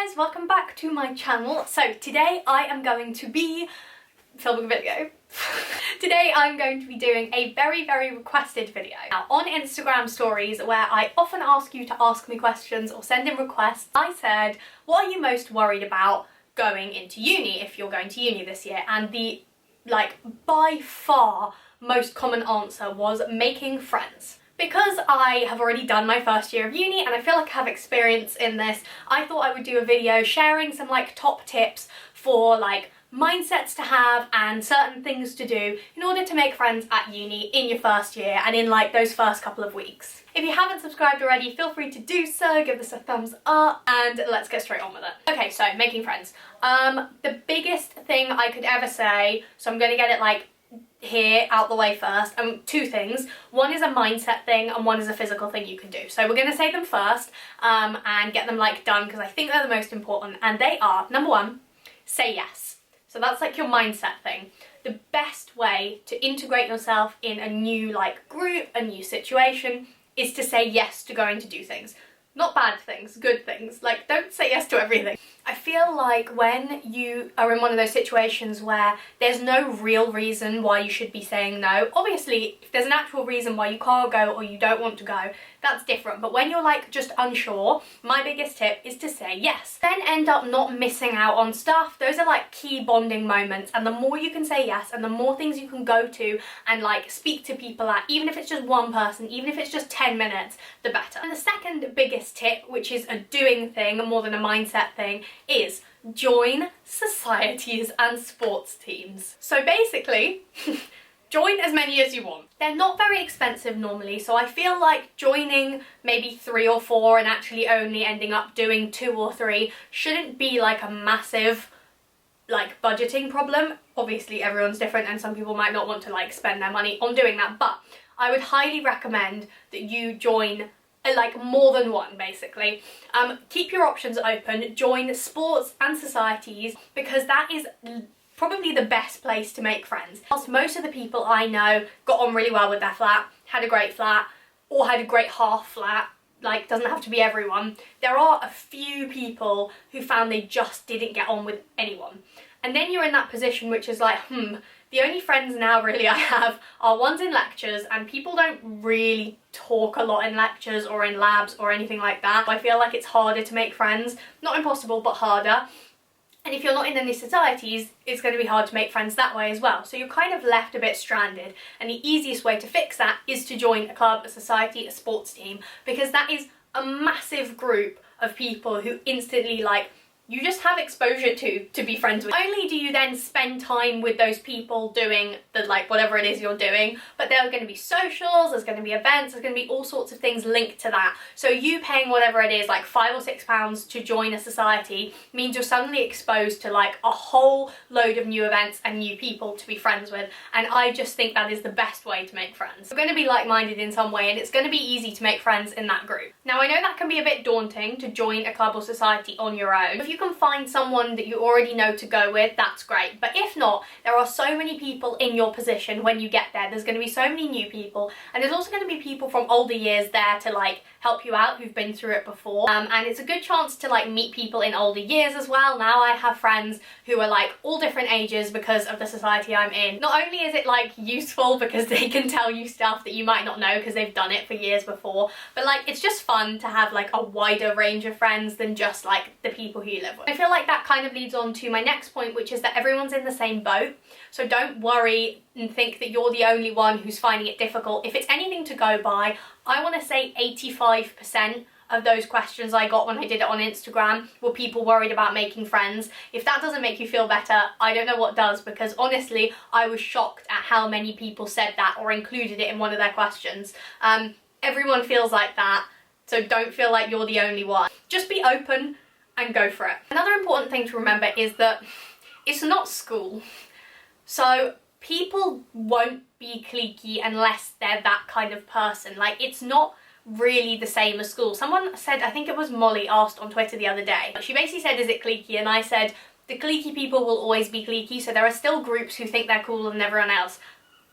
guys, welcome back to my channel. So today I am going to be filming a video. Today I'm going to be doing a very requested video. Now on Instagram stories, where I often ask you to ask me questions or send in requests, I said, what are you most worried about going into uni if you're going to uni this year? And the by far most common answer was making friends. Because I have already done my first year of uni and I feel like I have experience in this, I thought I would do a video sharing some top tips for mindsets to have and certain things to do in order to make friends at uni in your first year and in those first couple of weeks. If you haven't subscribed already, feel free to do so, give this a thumbs up, and let's get straight on with it. Okay, so making friends. The biggest thing I could ever say, so I'm gonna get it here out the way first. Two things. One is a mindset thing and one is a physical thing you can do. So we're going to say them first and get them done because I think they're the most important, and they are, number one, say yes. So that's your mindset thing. The best way to integrate yourself in a new group, a new situation, is to say yes to going to do things. Not bad things, good things. Don't say yes to everything. I feel when you are in one of those situations where there's no real reason why you should be saying no. Obviously, if there's an actual reason why you can't go or you don't want to go, that's different. But when you're just unsure, my biggest tip is to say yes. Then end up not missing out on stuff. Those are key bonding moments, and the more you can say yes and the more things you can go to and speak to people at, even if it's just one person, even if it's just 10 minutes, the better. And the second biggest tip, which is a doing thing more than a mindset thing, is join societies and sports teams. So basically, join as many as you want. They're not very expensive normally, so I feel joining maybe 3 or 4 and actually only ending up doing 2 or 3 shouldn't be a massive budgeting problem. Obviously everyone's different and some people might not want to spend their money on doing that, but I would highly recommend that you join more than one, basically. Keep your options open, join sports and societies, because that is probably the best place to make friends. Whilst most of the people I know got on really well with their flat, had a great flat, or had a great half flat, doesn't have to be everyone, there are a few people who found they just didn't get on with anyone. And then you're in that position which is the only friends now really I have are ones in lectures, and people don't really talk a lot in lectures or in labs or anything like that. I feel it's harder to make friends. Not impossible, but harder. And if you're not in any societies, it's going to be hard to make friends that way as well. So you're kind of left a bit stranded. And the easiest way to fix that is to join a club, a society, a sports team, because that is a massive group of people who instantly you just have exposure to be friends with. Not only do you then spend time with those people doing the whatever it is you're doing, but there are going to be socials, there's going to be events, there's going to be all sorts of things linked to that. So you paying whatever it is, £5 or £6 to join a society, means you're suddenly exposed to a whole load of new events and new people to be friends with, and I just think that is the best way to make friends. You're going to be like-minded in some way, and it's going to be easy to make friends in that group. Now I know that can be a bit daunting to join a club or society on your own. If you can find someone that you already know to go with, that's great. But if not, there are so many people in your position when you get there. There's going to be so many new people, and there's also going to be people from older years there to help you out who've been through it before. And it's a good chance to meet people in older years as well. Now I have friends who are all different ages because of the society I'm in. Not only is it useful because they can tell you stuff that you might not know because they've done it for years before, but it's just fun to have a wider range of friends than just the people who you live with. I feel that kind of leads on to my next point, which is that everyone's in the same boat. So don't worry and think that you're the only one who's finding it difficult. If it's anything to go by, I want to say 85% of those questions I got when I did it on Instagram were people worried about making friends. If that doesn't make you feel better, I don't know what does, because honestly, I was shocked at how many people said that or included it in one of their questions. Everyone feels like that, so don't feel like you're the only one. Just be open and go for it. Another important thing to remember is that it's not school. So people won't be cliquey unless they're that kind of person. It's not really the same as school. Someone said, I think it was Molly, asked on Twitter the other day. She basically said, is it cliquey? And I said, the cliquey people will always be cliquey, so there are still groups who think they're cooler than everyone else.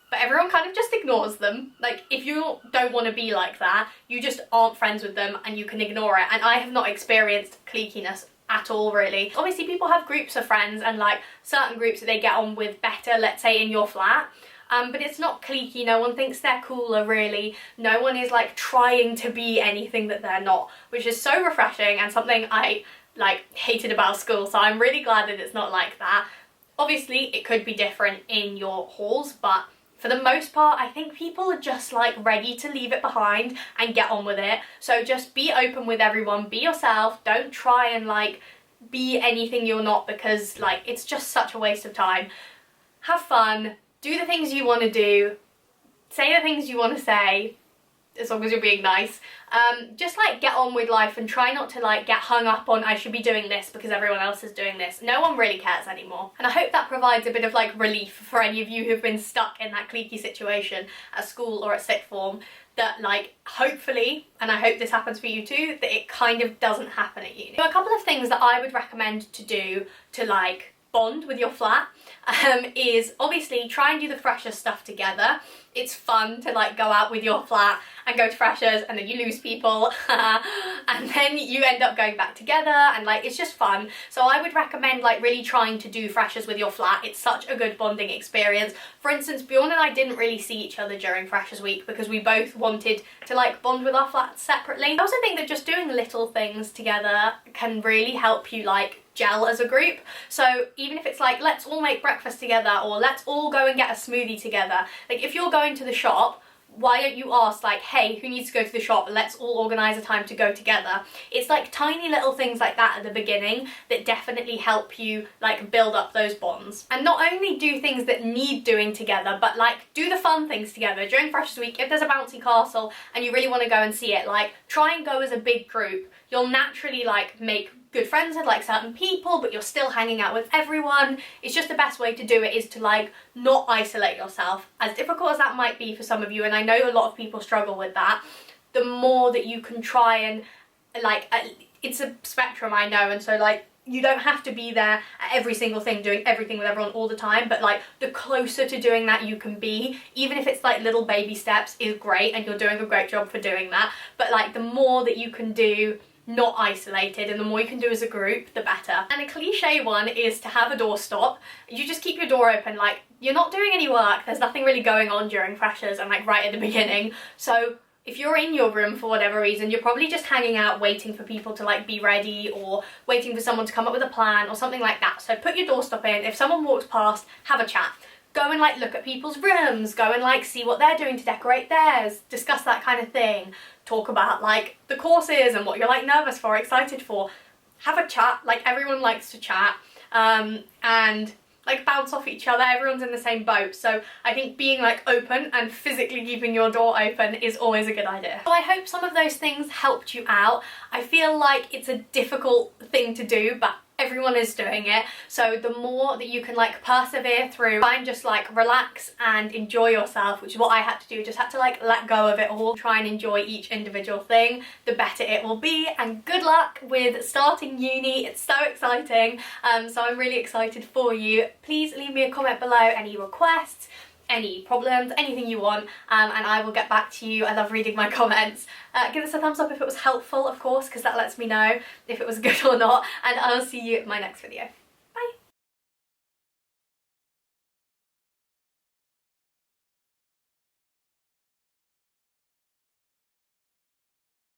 But everyone kind of just ignores them. If you don't want to be like that, you just aren't friends with them and you can ignore it. And I have not experienced cliquiness at all, really. Obviously people have groups of friends and like certain groups that they get on with better, let's say in your flat. But it's not cliquey, no one thinks they're cooler really, no one is like trying to be anything that they're not, which is so refreshing and something I like hated about school, so I'm really glad that it's not like that. Obviously it could be different in your halls, but for the most part I think people are just like ready to leave it behind and get on with it. So just be open with everyone, be yourself, don't try and like be anything you're not, because like it's just such a waste of time. Have fun, do the things you want to do, say the things you want to say, as long as you're being nice. Just like get on with life and try not to like get hung up on I should be doing this because everyone else is doing this. No one really cares anymore. And I hope that provides a bit of like relief for any of you who've been stuck in that cliquey situation at school or at sixth form, that like hopefully, and I hope this happens for you too, that it kind of doesn't happen at uni. So a couple of things that I would recommend to do to like bond with your flat is obviously try and do the freshers stuff together. It's fun to like go out with your flat and go to freshers and then you lose people and then you end up going back together and like it's just fun. So I would recommend like really trying to do freshers with your flat. It's such a good bonding experience. For instance, Bjorn and I didn't really see each other during freshers week because we both wanted to like bond with our flats separately. I also think that just doing little things together can really help you like gel as a group. So even if it's like let's all make breakfast together or let's all go and get a smoothie together, like if you're going to the shop, why don't you ask like, hey, who needs to go to the shop, let's all organise a time to go together. It's like tiny little things like that at the beginning that definitely help you like build up those bonds. And not only do things that need doing together, but like do the fun things together. During freshers week, if there's a bouncy castle and you really want to go and see it, like try and go as a big group. You'll naturally like make good friends with like certain people, but you're still hanging out with everyone. It's just the best way to do it is to like not isolate yourself, as difficult as that might be for some of you, and I know a lot of people struggle with that. The more that you can try and like, it's a spectrum, I know, and so like you don't have to be there at every single thing doing everything with everyone all the time, but like the closer to doing that you can be, even if it's like little baby steps, is great and you're doing a great job for doing that. But like the more that you can do not isolated and the more you can do as a group, the better. And a cliche one is to have a doorstop. You just keep your door open, like you're not doing any work, there's nothing really going on during freshers and like right at the beginning. So if you're in your room for whatever reason, you're probably just hanging out waiting for people to like be ready or waiting for someone to come up with a plan or something like that. So put your doorstop in. If someone walks past, have a chat. Go and like look at people's rooms, go and like see what they're doing to decorate theirs, discuss that kind of thing. Talk about like the courses and what you're like nervous for, excited for. Have a chat, like everyone likes to chat, and like bounce off each other. Everyone's in the same boat. So I think being like open and physically keeping your door open is always a good idea. So I hope some of those things helped you out. I feel like it's a difficult thing to do, but everyone is doing it. So the more that you can like persevere through, try and just like relax and enjoy yourself, which is what I had to do, just had to like let go of it all, try and enjoy each individual thing, the better it will be. And good luck with starting uni, it's so exciting. So I'm really excited for you. Please leave me a comment below, any requests, any problems, anything you want, and I will get back to you. I love reading my comments. Give us a thumbs up if it was helpful, of course, because that lets me know if it was good or not, and I'll see you in my next video.